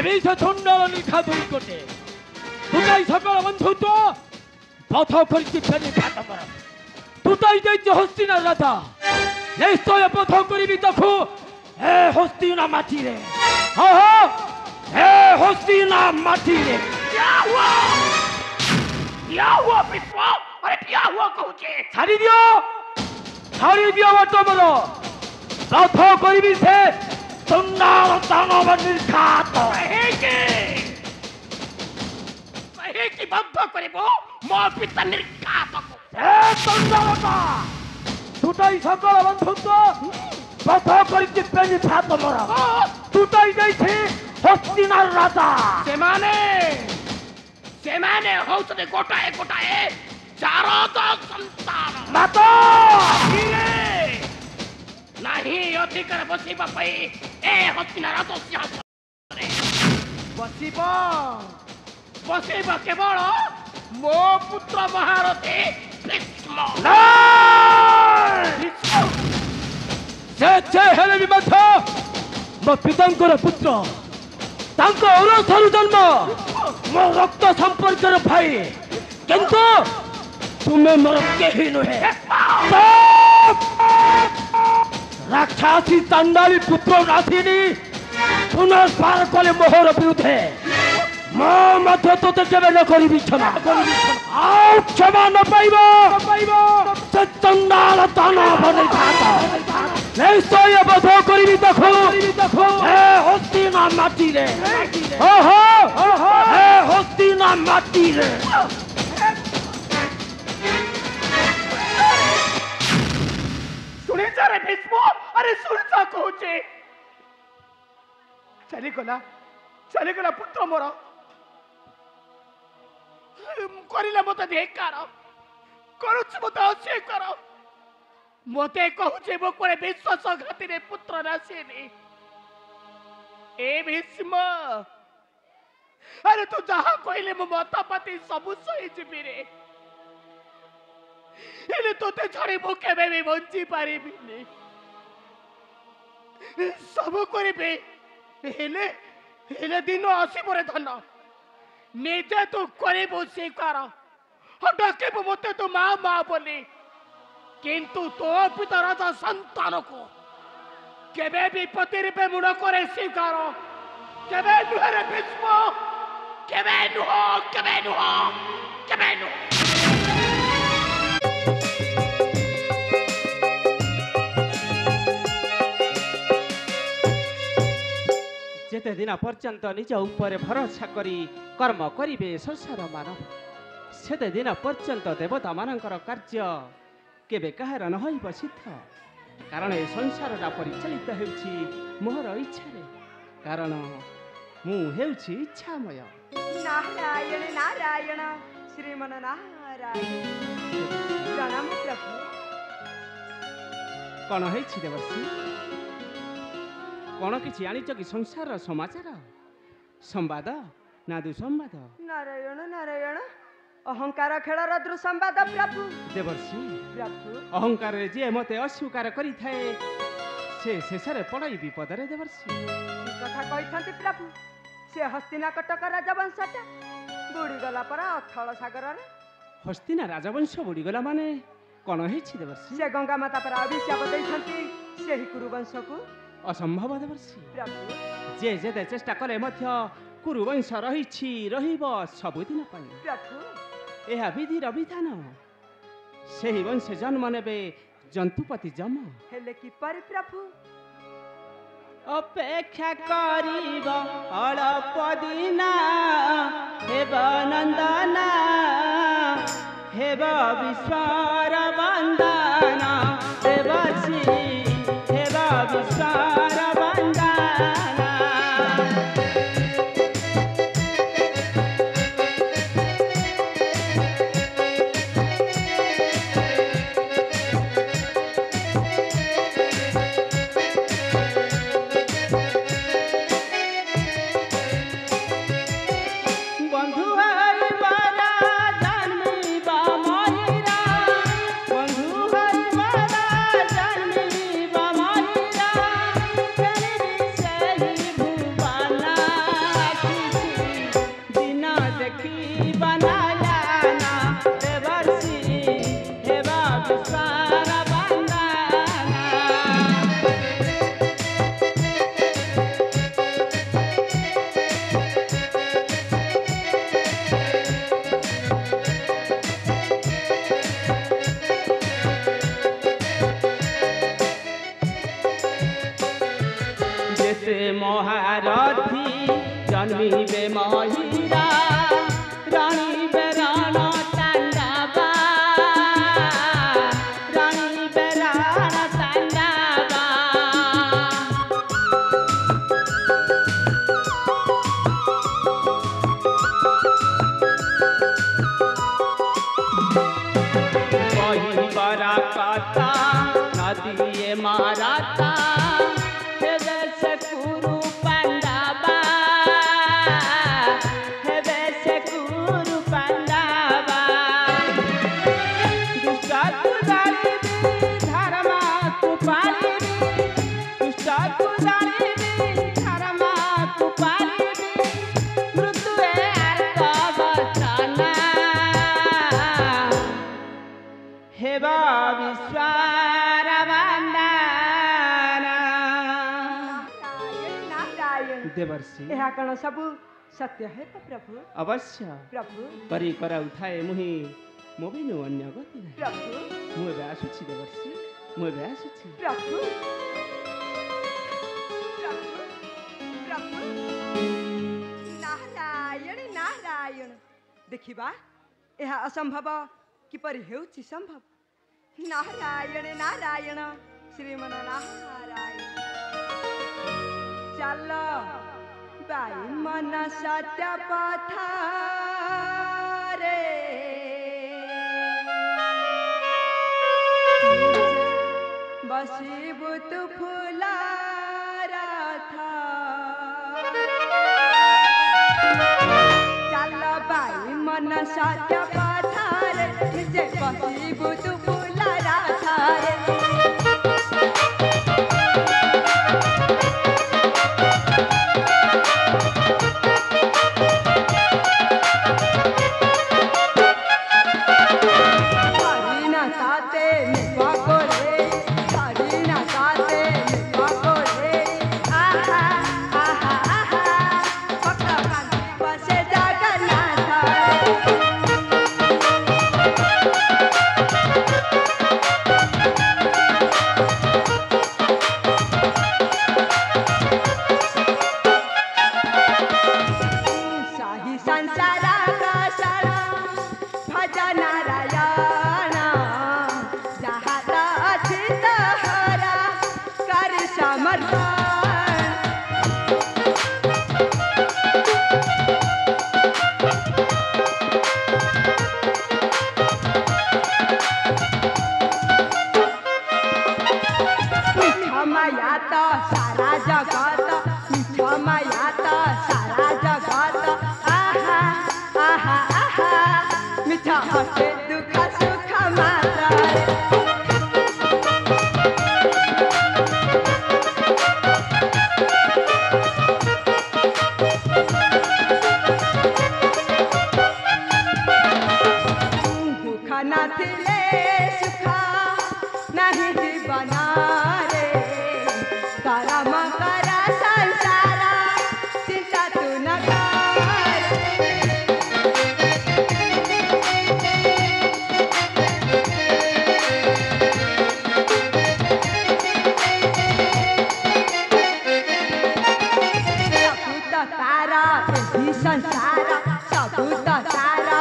এবেই সে চণ্ডাল নিখা দুই কোটে তুতাই সকল বন্ধুত্ব পথ করিছি ফেরি ভাতমরা তুতাই যাইছে হস্তিনার রাজা নিশ্চয় পথ করিবি তখু হে হস্তিনা মাটিরে হে হস্তিনা মাটিরে বিপ্র আরে কিয়া হুয়া কହୁছে ছাড়ি দিও বর্তমান পথ করিবি সে চণ্ডাল দানব নির্ঘাত কি বদ্ধ করিব মো পিতা নির্ঘাত হে চণ্ডালতা তুতাই সকল বন্ধুত্ব পথ করিছি ফেরি ভাতমরা তুতাই যাইছে হস্তিনার রাজা ସେମାନେ ହଉଛନ୍ତି ଗୋଟାଏ ଗୋଟାଏ ଚାରଦ ସନ୍ତାନ ମାତା ନାହିଁ ଅଧିକାର ବସିବା ପାଇଁ ଏ ହସ୍ତିନାର ସିଂହାସନରେ ବସିବ କେବଳ ମୋ ପୁତ୍ର ମହାରଥୀ ଭୀଷ୍ମ ସେ ହେଲେ ବି ମଧ୍ୟ ମୋ ପିତାଙ୍କର ପୁତ୍ର ତାଙ୍କ ଔରସରୁ ଜନ୍ମ ମୋ ରକ୍ତ ସମ୍ପର୍କର ଭାଇ କିନ୍ତୁ ତୁମେ ମୋର କେହି ନୁହେଁ ରାକ୍ଷାସୀ ଚାଣ୍ଡାଳୀ ପୁତ୍ର ନାସିନୀ ପୁନର୍ବାର କଲେ ମୋହର ବିରୁଦ୍ଧେ ମୋ ମଧ୍ୟ ତୋତେ କେବେ ନ କରିବି କ୍ଷମା ଆଉ କ୍ଷମା ନ ପାଇବ ସେ ଚଣ୍ଡାଳ ଦାନବ ନିର୍ଘାତ ନିଶ୍ଚୟ ବଧ କରିବି ଦେଖୁ ହେ ହସ୍ତିନା ମାଟିରେ ହେ ହସ୍ତିନା ମାଟିରେ ଶୁଣିଛ ରେ ଭୀଷ୍ମ ଆରେ ଶୁଣିଛ କହୁଛି ଚାଲିଗଲା ପୁତ୍ର ମୋର କରିଲେ ମତେ ଧିକ୍କାର କରୁଛି ମତେ ଅସ୍ୱୀକାର ମତେ କହୁଛି ମୋ ପରେ ବିଶ୍ୱାସଘାତୀରେ ପୁତ୍ର ନାସିନି ଏ ଭୀଷ୍ମ ଆରେ ତୁ ଯାହା କହିଲେ ମୁଁ ମତପାତି ସବୁ ସହିଯିବି ରେ ହେଲେ ତୋତେ ଛାଡ଼ି ମୁଁ କେବେ ବି ବଞ୍ଚି ପାରିବିନି ସବୁ କରିବି ହେଲେ ଦିନ ଆସିବ ରେ ଧନ ନିଜେ ତୁ କରିବୁ ସ୍ୱୀକାର ଡାକିବୁ ମତେ ତୁ ମା ବୋଲି କିନ୍ତୁ ତୋ ପିତା ରାଜା ସନ୍ତାନକୁ କେବେ ବି ପତି ରୂପେ ମୁଣ୍ଡ କରେ ସ୍ୱୀକାର କେବେ ନୁହେଁ ରେ ଭୀଷ୍ମ କେବେ ନୁହଁ যেতে দিন পর্যন্ত নিজ উপরে ভরসা করি কর্ম করিবে সংসার মানব সেতে দিন পর্যন্ত দেবতা মানଙ୍କର କାର୍ଯ୍ୟ কেবে কাহার নহইব সিদ্ধ কারণ এ সংসারটা পরিচালিত ହେଉଛି মোহর ইচ্ছারে কারণ ମୁଁ ହେଉଛି ଇଚ୍ଛାମୟ ନାରାୟଣ ନାରାୟଣ ଶ୍ରୀମନ ନାରାୟଣ ପ୍ରଣାମ ପ୍ରଭୁ କ'ଣ ହେଇଛି ଦେବର୍ଷୀ କ'ଣ କିଛି ଆଣିଛ କି ସଂସାରର ସମାଚାର ସମ୍ବାଦ ନା ଦୁଃସମ୍ବାଦ ନାରାୟଣ ନାରାୟଣ ଅହଙ୍କାର ଖେଳର ଦୁଃସମ୍ବାଦ ପ୍ରଭୁ ଦେବର୍ଷୀ ପ୍ରଭୁ ଅହଙ୍କାରରେ ଯିଏ ମୋତେ ଅସ୍ୱୀକାର କରିଥାଏ ସେ ଶେଷରେ ପଡ଼ଇ ବିପଦରେ ଦେବର୍ଷୀ କଥା କହିଛନ୍ତି ପ୍ରଭୁ ସେ ହସ୍ତିନା କଟକ ରାଜବଂଶଟା ବୁଡ଼ିଗଲା ପରା ଅଥଳ ସାଗରରେ ହସ୍ତିନା ରାଜବଂଶ ବୁଡ଼ିଗଲା ମାନେ କ'ଣ ହେଇଛି ଦେବର୍ଷୀ ସେ ଗଙ୍ଗା ମାତା ପରା ଅଭିଶାପ ଦେଇଛନ୍ତି ସେହି କୁରୁବଂଶକୁ ଅସମ୍ଭବ ଦେବର୍ଷୀ ପ୍ରଭୁ ଯେ ଯେତେ ଚେଷ୍ଟା କଲେ ମଧ୍ୟ କୁରୁବଂଶ ରହିବ ସବୁଦିନ ପାଇଁ ପ୍ରଭୁ ଏହା ବିଧିର ବିଧାନ ସେହି ବଂଶେ ଜନ୍ମ ନେବେ ଜନ୍ତୁପତି ଯମ ହେଲେ କିପରି ପ୍ରଭୁ ଅପେକ୍ଷା କରିବ ଅଳପ ଦିନ ହେବ ନନ୍ଦନ ହେବ ବିଶ୍ୱର ବନ୍ଦନ ଦେବର୍ଷୀ ହେବ ବିଶ୍ୱର ବନ୍ଦନ से महारथी जन्मिबे महिरा राणीबे राण ताण्डवा राणीबे राण ताण्डवा बरा कथा नदिए माराता हे देश कुरु पांडवा हे देश कुरु पांडवा दुष्ट कुदारी धर्म कुपाली दुष्ट कुदारी धर्म कुपाली मृत्यु आर्त वचना हेबा विश्वार वंदना नारायण देवर्षि ଏହା କ'ଣ ସବୁ ସତ୍ୟ ହେ ତ ପ୍ରଭୁ अवश्य ପ୍ରଭୁ କରି କରାଉଥାଏ ମୁହିଁ ମୋ ବିନୁ ଅନ୍ୟ ଗତି ନାହିଁ ପ୍ରଭୁ ମୁଁ ଏବେ ଆସୁଛି ଦେवर्षि ମୁଁ ଏବେ ଆସୁଛି ପ୍ରଭୁ ପ୍ରଭୁ ପ୍ରଭୁ ନାରାୟଣ ନାରାୟଣ ଦେଖିବା ଏହା ଅସମ୍ଭବ କିପରି ହେଉଛି ସମ୍ଭବ ନାରାୟଣ ନାରାୟଣ ଶ୍ରୀମନ ନାରାୟଣ ଚାଲ ବାଇ ମନ ସତ୍ୟ ପଥରେ ବସିବୁ ତୁ ଫୁଲ ରଥ ଚାଲ ବାଇ ମନ ସତ୍ୟ ପଥରେ ଯେ ବସିବୁ ତୁ ଫୁଲ ରଥରେ হরিণা তাতে নিপকরে হরিণা তাতে নিপকরে আহা আহা আহা পক্ক কান্তি বসে জগন্নাথ शाही संसार कषण भज नारायण जहाँ अछि तहरा कर समर्पण क्षमया तो सारा जगत क्षमया तो सारा जगत आहा आहा आहा मिठा हसे दुख सुख मात्र दुख नथिले सुख नहीं जीवन रे करम कर संसार चिंता तू न कर सबूत तारा एही संसार सबूत तारा